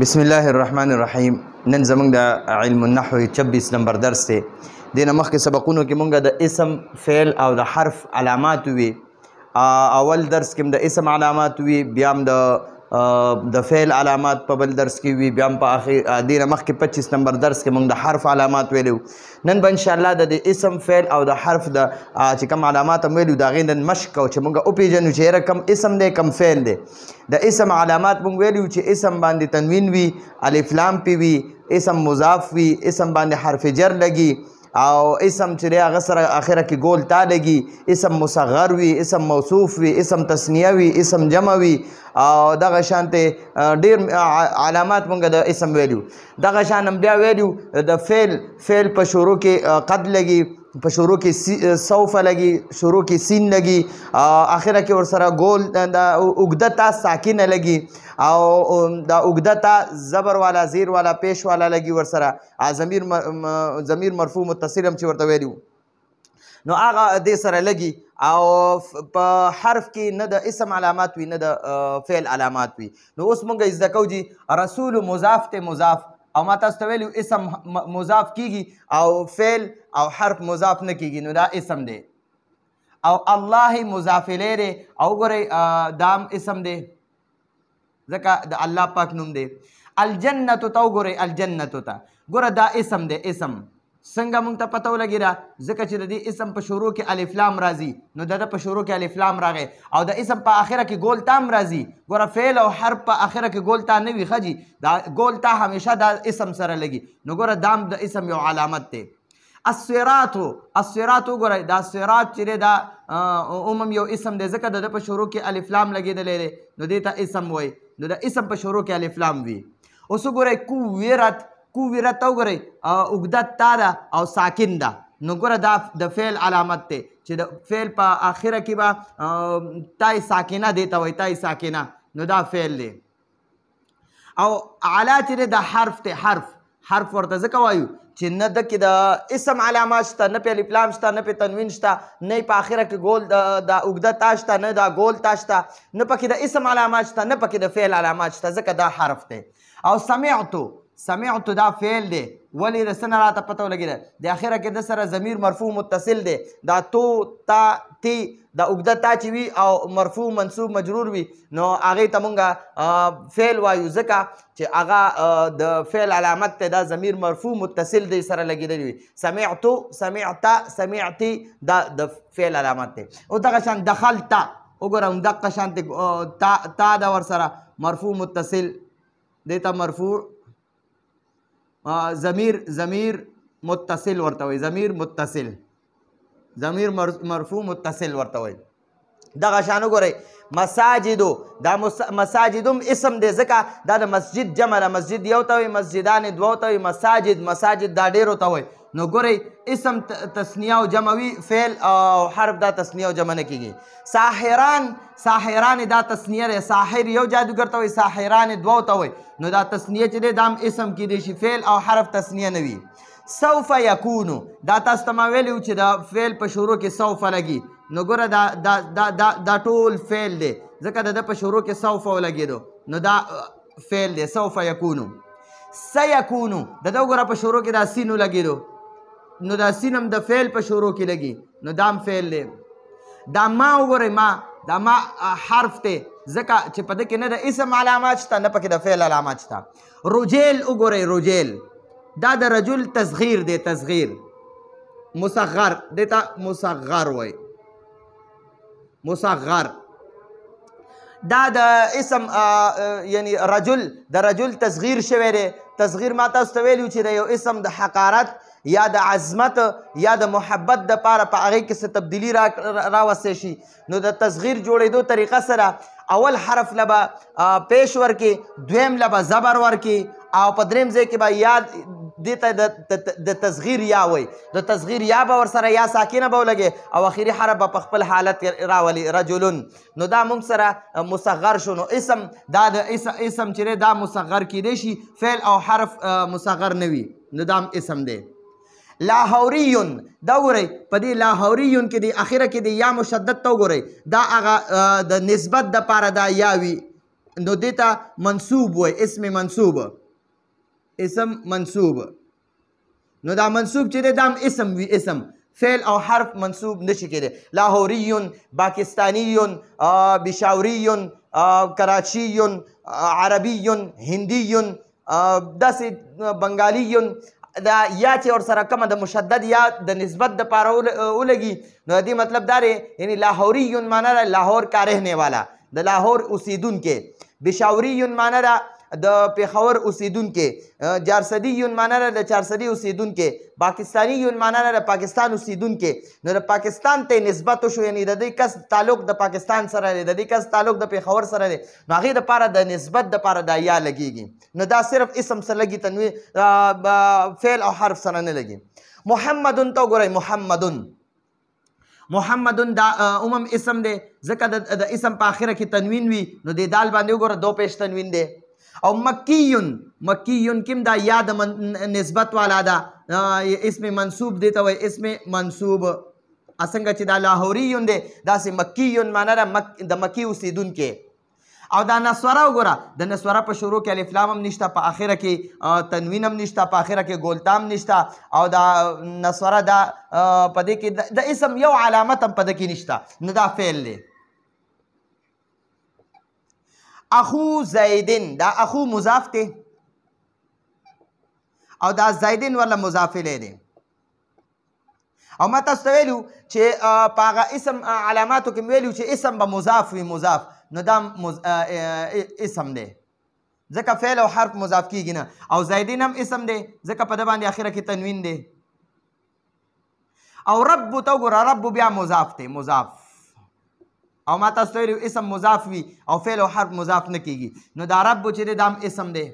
بسم الله الرحمن الرحیم. نن زمونږ د علم النحو 26 نمبر درس دی. دینه مخکې سبقونو کې مونږ د اسم فعل او د حرف علامات وی. اول درس کې د اسم علامات وی، بیا هم د فعل علامات په بل درس کې وی، بیا هم په اخر دینه مخکې 25 نمبر درس کې مونږ د حرف علامات ویلو. نن به ان شاء الله د اسم فعل او د حرف د چې کوم علامات هم ویلو دا غي نن مشق او چې مونږ او پیژنو چې کم اسم دی کم فعل دی. د اسم علامات مونږ ویلو چې اسم باندې تنوین وی، الف لام پی وی، اسم مضاف وی، اسم باندې حرف جر لګي او اسم چې هغه سره اخره کې ګول تا لګي، اسم مصغر وي، اسم موصوف وي، اسم تثنیه وي، اسم جمع وي او دغه شانته ډیر علامات مونږ د اسم ویلو. دغه شان هم بیا ویلو د فعل په شروع کې قد لګي، په شروع کې سوف لګي، شروع کې سین لګي، اخره کې ورسره ګول د اوږده تا ساکنه لګي او دا اوږده تا زبر والا زیر والا پیش والا لګي ورسره ضمیر مرفوع متصل هم چې ورته ویلو نو هغه دې سره لګي. او په حرف کې نه د اسم علامات وي نه د فعل علامات وي. نو اوس مونږ زده کوو چې رسول مضاف ته مضاف او ما تاسو ته ویلو اسم مضاف کیږي او فعل او حرف مضاف نه کیږي، نو دا اسم دی. او الله مضاف الیه دی او ګورئ دام اسم دی ځکه د الله پاک نوم دی. الجنت ته وګورئ، الجنت ته ګوره دا اسم دی. اسم څنګه مونږ ته پته ولګېده ځکه چې د دې اسم په شروع کې الف لام راځي، نو د په شروع کې الف لام راغی او د اسم په آخره کې ګول تام راځي. ګوره فعل او حرف په آخره کې ګول تا نه وي ښه جي، دا ګول تا همیشه دا اسم سره لګي. نو ګوره دام د اسم یو علامت دی. الصراط وګورئ دا صراط چې دی دا عموم یو اسم دی ځکه د په شروع کې الف لام لګېدلی دی نو دې ته اسم وایي. نو د اسم په شروع کې الف لام وي. اوس وګورئ کویرت ته وګورئ اوږده تا ده او ساکن ده، نو ګوره دا د فعل علامت دی چې د فعل په آخره کې به تای ساکنه دی ته وایي، تای ساکنه، نو دا فعل دی. او اعلی چې دی دا حرف دی. حرف ورته ځکه وایو چې نه د کې د اسم علامات شته، نه په الف لام شته، نه په تنوین شته، نه په آخره کې ګول د اوږده تا شته، نه دا ګول تا شته، نه پکې د اسم علامات شته، نه پکې د فعل علامات شته، ځکه دا حرف دی. او سمعت دا فعل دی. ولې د څه نه راته پته ولګېده د آخره کې د سره ضمیر مرفوع متصل دی. دا تو تا تی دا اوږده تا چې وي او مرفوع منصوب مجرور وي نو هغې ته مونږ فعل وایو ځکه چې هغه د فعل علامت دی دا ضمیر مرفوع متصل دی سره لګېدلی وي. سمعت سمعتي دا د فعل علامت دی. او دغه شان دخلت وګوره همدغه شانتې تا دا ورسره مرفوع متصل دی ته مرفوع ضمیر متصل ورته وایي، ضمیر مرفوع متصل ورته وایي. دغه شان وګورئ مساجدو دا مساجدم اسم دی ځکه دا د مسجد جمع ده. مسجد یو ته وایي، مسجدان دوه ته وایي، مساجد دا ډېرو ته وایي. نو ګورئ اسم تثنیه او جمع وي، فعل او حرف دا تثنیه او جمع نه کېږي. ساحران دا تثنیه دی، ساحر یو جادوګر ته وایي، ساحران دوه ته وایي، نو دا تثنیه چې دی دا هم اسم کیدی شي، فعل او حرف تثنیه نه وي. سوف یکونو دا تاسو ته ما ویلي چې دا فعل په شروع کې سوف لګي، نو ګوره دا ټول فعل دی ځکه د په شروع کې سوف ولګېدو نو دا فعل دی. سوف یکونو سیکونو د وګوره په شروع کې دا سینو لګېدو نو دا سین هم د فعل په شروع کې لګي نو دا هم فعل دی. دا ما وګورئ دا ما حرف دی ځکه چې په ده کې نه د اسم علامات شته نه پکې د فعل علامات شته. رجیل وګورئ رجیل دا د رجل تصغیر دی، تصغیر مصغر دی ته مصغر وایي، مصغر دا د اسم یعنی رجل د رجل تصغیر شوی دی. تصغیر ما تاسو ته ویلو چې د یو اسم د حقارت یا د عظمت یا د محبت د پاره په هغې کې څه تبدیلي راوستی شي نو د تصغیر جوړېدو طریقه سره اول حرف لبه پیش ورکې، دویم لبه زبر ورکې او په دریم ځای کې به یا دې ته د تصغیر یا وایي. د تصغیر یا به ورسره یا ساکنه به ولګې او اخري حرف به په خپل حالت راولي رجلون، نو دا موږ سره مصغر شو. نو اسم دا د اسم چې دی دا مصغر کیدی شي، فعل او حرف مصغر نه وي، نو دا هم اسم دی. لاهوریون دا وګورئ په دې لاهوریون کې د اخره کې د یا مشدد ته وګورئ دا هغه د نسبت دپاره دا یا وي نو دیتا منصوب وای، اسم منصوب، اسم منصوب. نو دا منصوب چې دی دام اسم وي، اسم فعل او حرف منصوب نشي کېدی. لاهوری، پاکستانی، بشاوری، کراچی، عربی، هندی، داسې بنګالی، دا یا چې ورسره کومه د مشدد یا د نسبت دپاره ولګي نو د دې مطلب دا دی یعنی لاهوری معنا ده لاهور کا رهنے والا، د لاهور اوسیدونکی. بشاوری معنا ده د پېښور اوسیدونکی. جارسدی معنا ده د چارسدي اوسیدونکی. پاکستانی معنا ده د پاکستان اوسیدونکی. نو د پاکستان ته نسبت وشو یعنی د دې کس تعلق د پاکستان سره دی، د دې کس تعلق د پېښور سره دی، نو هغې دپاره د نسبت دپاره دا یا لګېږي. نو دا صرف اسم سره لګي، تنوین فعل او حرف سره نه لګي. محمدون ته وګورئ، محمدون، محمدون دا عموم اسم دی ځکه د اسم په آخره کې تنوین وي نو د دال باندې وګوره دو پیش تنوین دی. او مکیون، مکیون کم دا یا د نسبت والا دا اسم منصوب دی ته وایي اسم منصوب. څنګه چې دا لاهوریون دی داسې مکیون معنا ده د مکې اوسیدونکی. او دا نسوره وګوره، د نسوره په شروع کې الف لام هم نشته، په آخره کې تنوین هم نشته، په آخره کې ګولتا هم نشته. او دا نسوره دا په دې کې د اسم یو علامت هم په دې کې نشته، نو دا فعل دی. اخو زیدن، دا اخو مضاف دی او دا زیدن ولا مضاف الیه دی. او ما تاسو ته ویلو چې په هغه اسم علاماتو کې ویلو چې اسم به مضاف وي، مضاف نو دا اسم دی ځکه فعل او حرف مضاف کیږي نه. او زیدین هم اسم دی ځکه په ده باندې آخره کې تنوین دی. او رب ته وګوره، رب بیا مضاف دی، مضاف. او ما تاسو ته ویلو اسم مضاف وي او فعل او حرف مضاف نه کیږي، نو دا رب چې دی دا هم اسم دی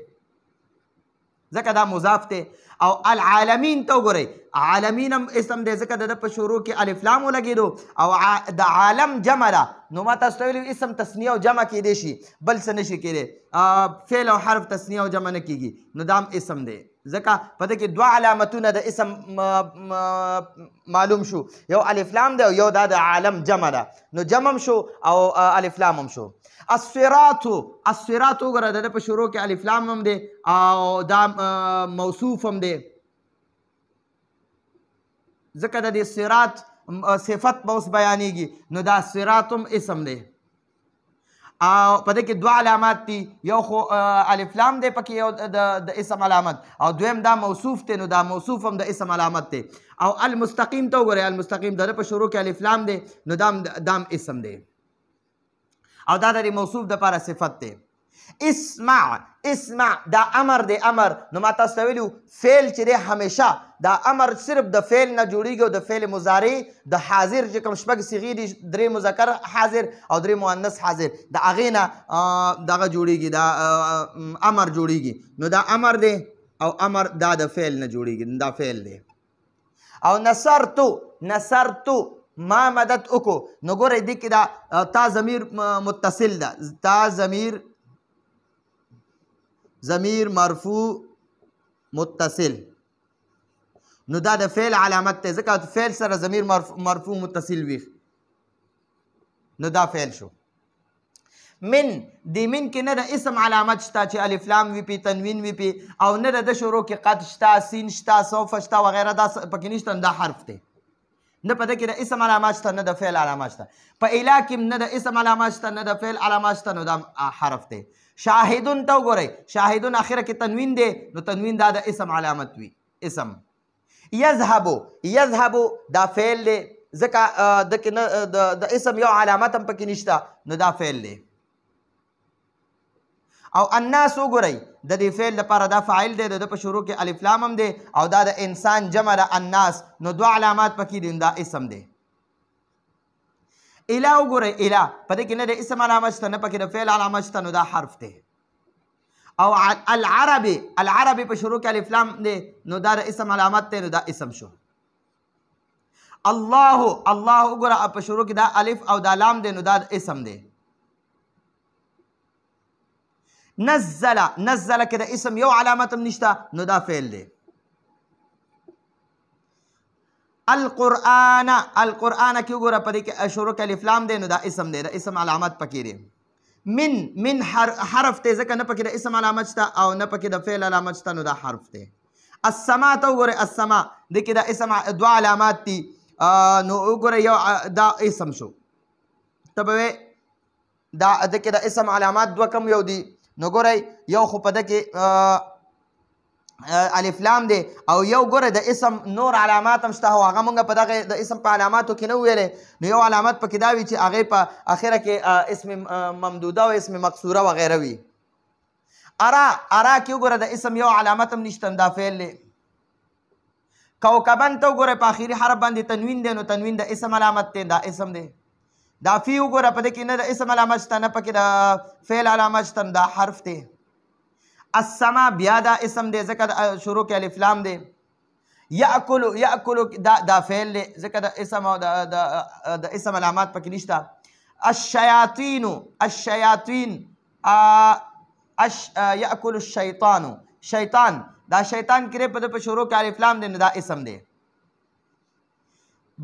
ځکه دا مضاف دی. او العالمین ته وګورئ، عالمین هم اسم دی ځکه د په شروع کې الف لام ولګېدو. او د عالم جمع ده، نو ما تاسو ته ویلو اسم تثنیه او جمع کېدی شي، بل څه نشي کېدی. فعل او حرف تثنیه او جمع نه کېږي، نو دا هم اسم دی ځکه په دې کې دوه علامتونه د اسم معلوم شو، یو الف لام دی او یو دا د عالم جمع ده، نو جمع هم شو او الف لام هم شو. الصراط، الصراط وګوره د په شروع کې الف لام هم دی او دا موصوف هم دی ځکه د دې صراط صفت به اوس بیانېږي، نو دا صراط هم اسم دی. او په دې کې دوه علامات دي، یو خو الف لام دی پکې یو د اسم علامت، او دویم دا موصوف دی، نو دا موصوف هم د اسم علامت دی. او المستقیم ته وګورئ، المستقیم د په شروع کې الف لام دی نو دام اسم دی او دا د موصوف دپاره صفت دی. اسمع، اسمع دا امر دی، امر. نو ما تاسو ته ویلو فعل چې دی همیشه دا امر صرف د فعل نه جوړیږي او د فعل مضارع د حاضر چې کوم شپږ صیغې دي، درې مذکر حاضر او درې مؤنث حاضر، د هغې نه دغه جوړیږي، دا امر جوړیږي. نو دا امر دی او امر دا د فعل نه جوړیږي، دا فعل دی. او نصرتو، نصرتو ما مدد وکړو، نو ګورئ دې کې دا تا ضمیر متصل ده، تا ضمیر مرفوع متصل، نو دا د فعل علامت دی ځکه فعل سره ضمیر مرفوع متصل وي، نو دا فعل شو. من دی من کې نه د اسم علامت شته چې الف لام وي پی، تنوین وي پی، او نه د شروع کې قد شته، سین شته، سوف شته وغیره، دا پکې نشته، دا حرف دی. نه په دې کې د اسم علامات شته نه د فعل علامات شته. په اله کې نه د اسم علامات شته نه د فعل علامات شته، نو دا حرف دی. شاهدون ته وګورئ، شاهدون آخره کې تنوین دی، نو تنوین دا د اسم علامت وي، اسم. یذهبو، یذهبو دا فعل دی ځکه د اسم یو علامت هم پکې نشته، نو دا فعل دی. او الناس وګورئ د دې فعل لپاره دا فاعل دی، د په شروع کې الف لام هم دی او دا د انسان جمع ده الناس، نو دوه علامات پکې دي، دا اسم دی. اله وګورئ، اله په دې کې نه د اسم علامت شته نه پکې د فعل علامت شته، نو دا حرف دی. او العربي، العربي په شروع کې الف لام دی، نو دا د اسم علامت دی، نو دا اسم شو. الله، الله وګوره په شروع کې دا الف او دا لام دی، نو دا اسم دی. نزل، نزل کې د اسم یو علامت هم نشته، نو دا فعل دی. القرآن، القرآن کې وګوره په دې کې شروع کې الف لام دی، نو دا اسم دی، د اسم علامت پکې دی. من حرف ته ځکه نه پکې د اسم علامت شته او نه پکې د فعل علامت شته، نو دا حرف ته. السما ته وګورئ، السما د کې د اسم دوه علامات دي، نو وګورئ یو دا اسم شو، ته به دا د کې د اسم علامات دوه کم یو دي، نو ګورئ یو خو په ده کې الف لام دی او یو ګوره د اسم نور علامات هم شته، هغه مونږ په دغه د اسم په علاماتو کې نه ویلې، نو یو علامت پکې دا وي چې هغې په اخره کې اسم ممدوده او اسم مقصوره وغیره وي. ارا کې وګوره د اسم یو علامت هم نشته، دا فعل دی. کوكبن ته وګوره په آخري حرف باندې تنوین دی، نو تنوین د اسم علامت دی، دا اسم دی. دا فی وګوره په دې کې نه د اسم علامت شته نه پکې د فعل علامت شته، دا حرف دی. السما بیا دا اسم دی ځکه شروع کې الف لام دی. یاکلو دا فعل دی ځکه د اسم او د اسم علامات پکې نشته. الشیاطین یاکل الشیطان، شیطان دا شیطان کرے په شروع کې الف لام دی، نو دا اسم دی.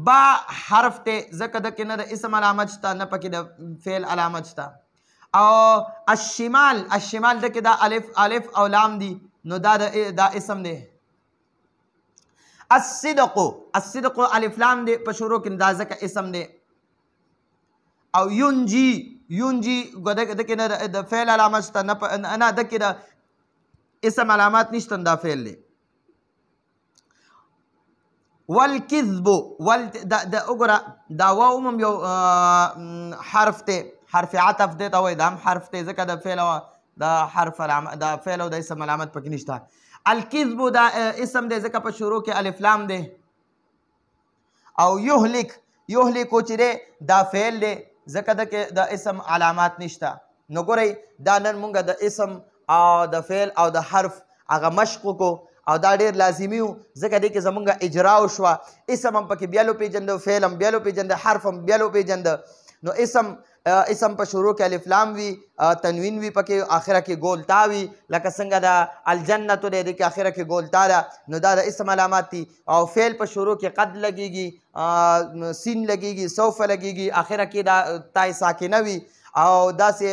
با حرف دی ځکه د کې نه د اسم علامت شته نه پکې د فعل علامت شته. او الشمال د کې دا الف او لام دی، نو دا اسم دی. الصدق الف لام دی په شروع کې، دا ځکه اسم دی. او ینجی د کې نه د فعل علامت شته نه د کې د اسم علامات نشته، دا فعل دی. والکذب وګوره دا واو هم یو حرف دی، حرف عطف دی ته وایي، دا هم حرف دی ځکه د فعل او د حرف د فعل او د اسم علامت پکې نشته. الکذب دا اسم دی ځکه په شروع کې الف لام دی. او یهلکو چې دی دا فعل دی ځکه د اسم علامات نشته. نو ګورئ دا نن مونږ د اسم او د فعل او د حرف هغه مشق وکړو او دا ډېر لازمي و ځکه دې کې زمونږ اجرا وشوه. اسم هم پکې بیا وپېژنده، فعل هم بیا وپېژنده، حرف هم بیا وپېژنده. نو اسم په شروع کې الف لام وي، تنوین وي پکې، آخره کې ګولتا وي، لکه څنګه د الجنت دی دې کې آخره کې ګولتا ده، نو دا د اسم علامات دي. او فعل په شروع کې قد لګېږي، سین لګېږي، سوف لګېږي، آخره کې دا تای ساکنه وي او داسې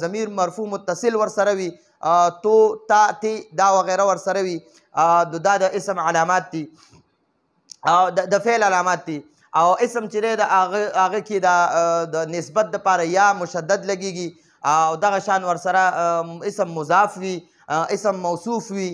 ضمیر مرفوع متصل ورسره وي، تو تا تی دا وغیره ورسره وي، دا د اسم علامات دي او د فعل علامات دي. او اسم چې دی د هغه کې د نسبت دپاره یا مشدد لګېږي او دغه شان ورسره اسم مضاف وي، اسم موصوف وي،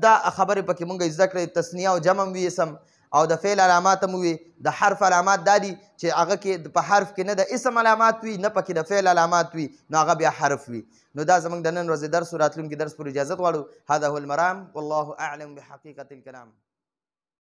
دا خبرې پکې مونږ زده کړئ. تثنیه او جمع وي اسم، او د فعل علامات هم وي. د حرف علامات دا دي چې هغه کې په حرف کې نه د اسم علامات وي نه پکې د فعل علامات وي، نو هغه بیا حرف وي. نو دا زموږ د نن ورځې درس و، راتلونکي درس پورې اجازت غواړو. هذا هو المرام والله اعلم بحقیقة الکلام.